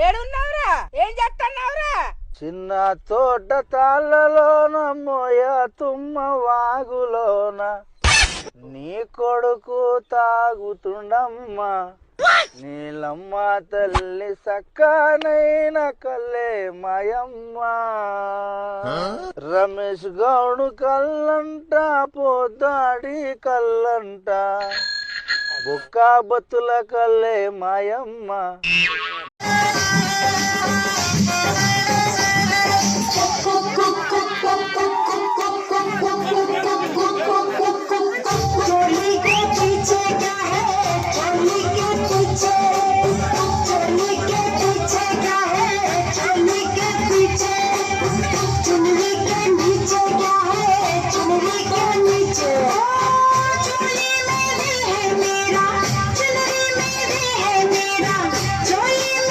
ఏడున్నావురా? ఏం చేస్తున్నావురా? చిన్న తోట తాళ్ళలోన మోయ తుమ్మ వాగులోన నీ కొడుకు తాగుతుండమ్మా నీలమ్మ తల్లి సక్కనైన కల్లే మాయమ్మ రమేష్ గౌడు కల్లంట పోతాడి కల్లంట బుక్క బతుల కల్లే మాయమ్మ కుక్కు